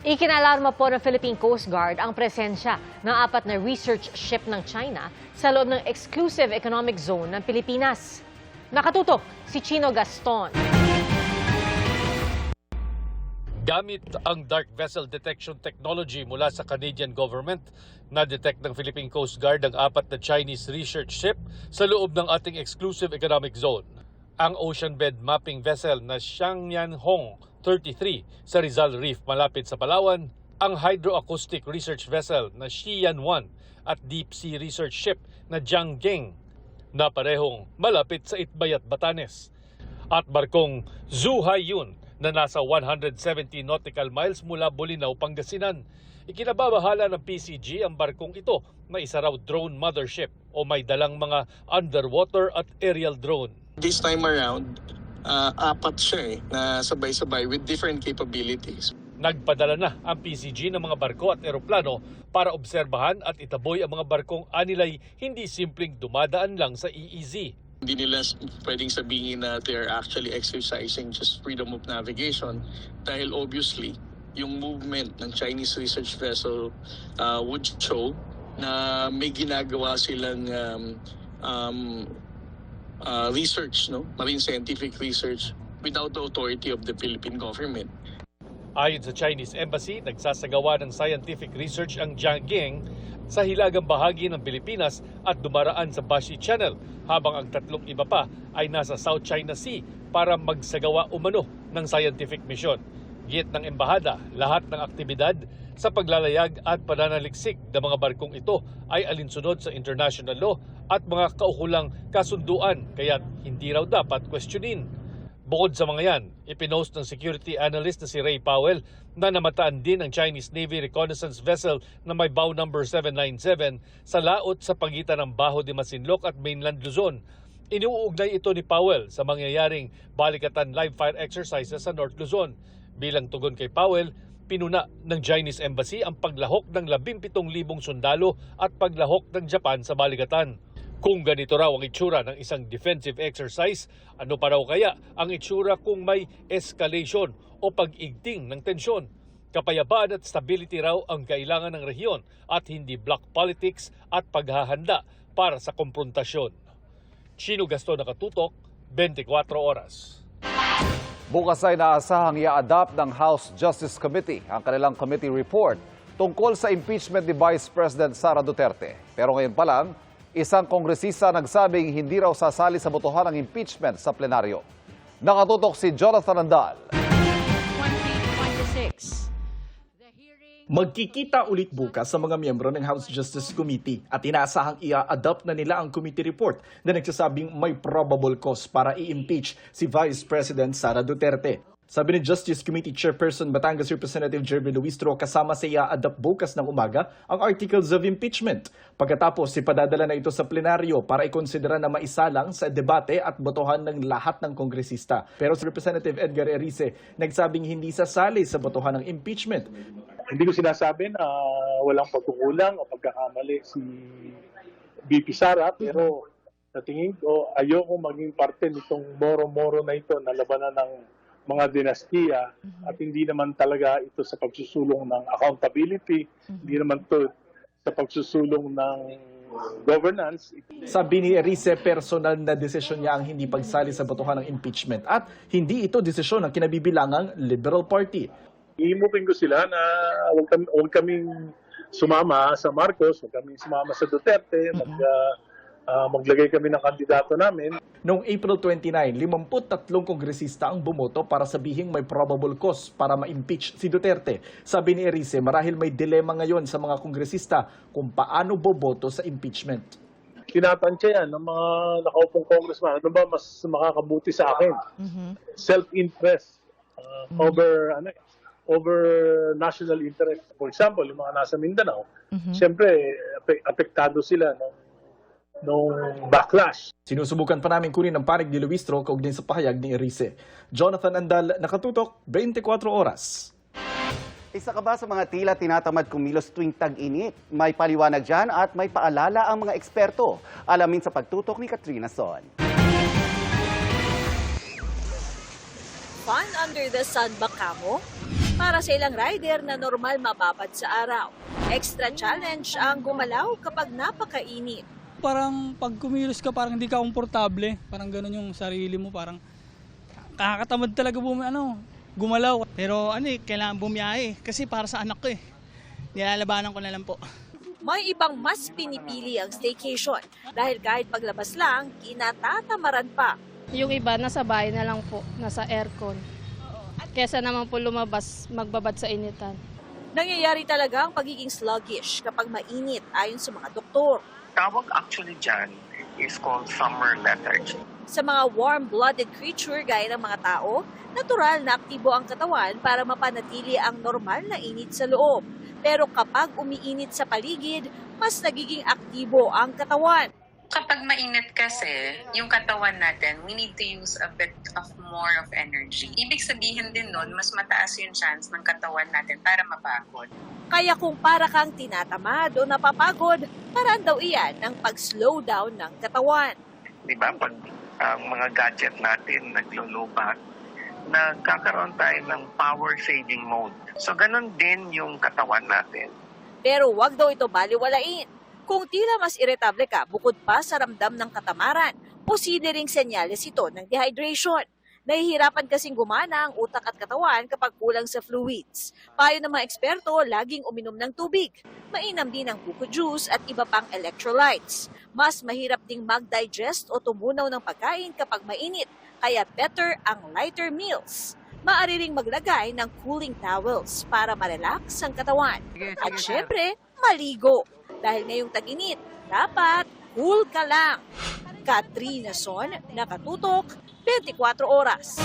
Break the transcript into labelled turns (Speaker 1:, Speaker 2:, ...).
Speaker 1: Ikinalarma po ng Philippine Coast Guard ang presensya ng 4 na research ship ng China sa loob ng exclusive economic zone ng Pilipinas. Nakatutok si Chino Gaston.
Speaker 2: Gamit ang dark vessel detection technology mula sa Canadian government, na-detect ng Philippine Coast Guard ang 4 na Chinese research ship sa loob ng ating exclusive economic zone. Ang ocean bed mapping vessel na Xiangyan Hong 33 sa Rizal Reef malapit sa Palawan, ang hydroacoustic research vessel na Xi'an 1 at deep sea research ship na Jianggang na parehong malapit sa Itbayat, Batanes. At barkong Zhu Haiyun na nasa 170 nautical miles mula Bolinao, Pangasinan. Ikinababahala ng PCG ang barkong ito na isa raw drone mothership o may dalang mga underwater at aerial drone.
Speaker 3: This time around, 4 siya na sabay-sabay with different capabilities.
Speaker 2: Nagpadala na ang PCG ng mga barko at eroplano para obserbahan at itaboy ang mga barkong anilay hindi simpleng dumadaan lang sa EEZ.
Speaker 3: Hindi nila pwedeng sabihin na they're actually exercising just freedom of navigation dahil obviously yung movement ng Chinese research vessel would show na may ginagawa silang research, marine scientific research without the authority of the Philippine government.
Speaker 2: Ayon sa Chinese Embassy, nagsasagawa ng scientific research ang Jianggang sa hilagang bahagi ng Pilipinas at dumaraan sa Bashi Channel, habang ang 3 iba pa ay nasa South China Sea para magsagawa umano ng scientific mission. Git ng embahada, lahat ng aktibidad sa paglalayag at pananaliksik ng mga barkong ito ay alinsunod sa international law at mga kaukulang kasunduan, kaya't hindi raw dapat questionin. Bukod sa mga yan, ipinost ng security analyst na si Ray Powell na namataan din ang Chinese Navy reconnaissance vessel na may bow number 797 sa laot sa pagitan ng Bajo de Masinloc at mainland Luzon. Inuugnay ito ni Powell sa mangyayaring balikatan live fire exercises sa North Luzon. Bilang tugon kay Powell, pinuna ng Chinese Embassy ang paglahok ng 17,000 sundalo at paglahok ng Japan sa balikatan. Kung ganito raw ang itsura ng isang defensive exercise, ano pa raw kaya ang itsura kung may escalation o pag-igting ng tensyon? Kapayapaan at stability raw ang kailangan ng rehiyon at hindi block politics at paghahanda para sa komprontasyon. Chino Gaston, Nakatutok, 24 Oras.
Speaker 4: Bukas ay naasahang i-adapt ng House Justice Committee ang kanilang committee report tungkol sa impeachment ni Vice President Sara Duterte. Pero ngayon pa lang, isang kongresista nagsabing hindi raw sasali sa botohan ng impeachment sa plenaryo. Nakatutok si Jonathan Andal.
Speaker 5: 2026. Magkikita ulit bukas sa mga miyembro ng House Justice Committee at inaasahang i-adopt na nila ang committee report na nagsasabing may probable cause para i-impeach si Vice President Sara Duterte. Sabi ni Justice Committee Chairperson Batangas Representative Jeremy Luistro, kasama sa i-adopt bukas ng umaga ang articles of impeachment. Pagkatapos, ipadadala na ito sa plenaryo para ikonsidera na maisalang sa debate at botohan ng lahat ng kongresista. Pero si Representative Edgar Erice nagsabing hindi sasali sa botohan ng impeachment.
Speaker 6: Hindi ko sinasabi na walang pagkukulang o pagkakamali si VP Sara, pero sa tingin ko ayoko maging parte nitong moro-moro na ito na labanan ng mga dinastiya at hindi naman talaga ito sa pagsusulong ng accountability, hindi naman ito sa pagsusulong ng governance.
Speaker 5: Sabi ni Erice, personal na desisyon niya ang hindi pagsali sa botohan ng impeachment at hindi ito desisyon ng kinabibilangang Liberal Party.
Speaker 6: Iimupin ko sila na huwag kaming sumama sa Marcos, huwag kaming sumama sa Duterte, maglagay kami ng kandidato namin.
Speaker 5: Noong April 29, 53 kongresista ang bumoto para sabihing may probable cause para ma-impeach si Duterte. Sabi ni Erice, marahil may dilema ngayon sa mga kongresista kung paano boboto sa impeachment.
Speaker 6: Tinatansya yan ng mga nakaupong congressman. Ano ba mas makakabuti sa akin? Self-interest over national interest. For example, yung mga nasa Mindanao, siyempre apektado sila nung backlash.
Speaker 5: Sinusubukan pa namin kunin ang panig ni Luistro kaugnay sa pahayag ni Erice. Jonathan Andal, Nakatutok, 24 Oras.
Speaker 7: Isa ka ba sa mga tila tinatamad kumilos tuwing tag-init? May paliwanag dyan at may paalala ang mga eksperto. Alamin sa pagtutok ni Katrina Son.
Speaker 8: Fun under the sun ba kamo? Para sa ilang rider na normal mababad sa araw, extra challenge ang gumalaw kapag napakainit.
Speaker 9: Parang pag kumilos ka, parang hindi ka komportable. Parang gano'n yung sarili mo, parang nakakatamad talaga gumalaw. Pero kailangan bumiyahe kasi para sa anak ko Nilalabanan ko na lang po.
Speaker 8: May ibang mas pinipili ang staycation dahil kahit paglabas lang, kinatatamaran pa.
Speaker 10: Yung iba nasa bahay na lang po, nasa aircon. Kesa naman po lumabas, magbabad sa initan.
Speaker 8: Nangyayari talaga ang pagiging sluggish kapag mainit ayon sa mga doktor.
Speaker 11: Tawag actually dyan is called summer lethargy.
Speaker 8: Sa mga warm-blooded creature gaya ng mga tao, natural na aktibo ang katawan para mapanatili ang normal na init sa loob. Pero kapag umiinit sa paligid, mas nagiging aktibo ang katawan.
Speaker 12: Kapag mainit kasi, yung katawan natin, we need to use a bit of more of energy. Ibig sabihin din nun, mas mataas yung chance ng katawan natin para mapagod.
Speaker 8: Kaya kung para kang tinatamad o napapagod, paraan daw iyan ng pag-slow down ng katawan.
Speaker 11: Di ba? Pag ang mga gadget natin naglo-lowbatt, nagkakaroon tayo ng power saving mode. So ganun din yung katawan natin.
Speaker 8: Pero wag daw ito baliwalain. Kung tila mas irritable ka bukod pa sa ramdam ng katamaran, posible ring senyales ito ng dehydration. Nahihirapan kasing gumana ang utak at katawan kapag kulang sa fluids. Payo ng mga eksperto, laging uminom ng tubig. Mainam din ang buko juice at iba pang electrolytes. Mas mahirap ding mag-digest o tumunaw ng pagkain kapag mainit, kaya better ang lighter meals. Maaari ring maglagay ng cooling towels para ma-relax ang katawan. At syempre, maligo. Dahil ngayong tag-init, dapat cool ka lang. Katrina Son, Nakatutok, 24 Oras.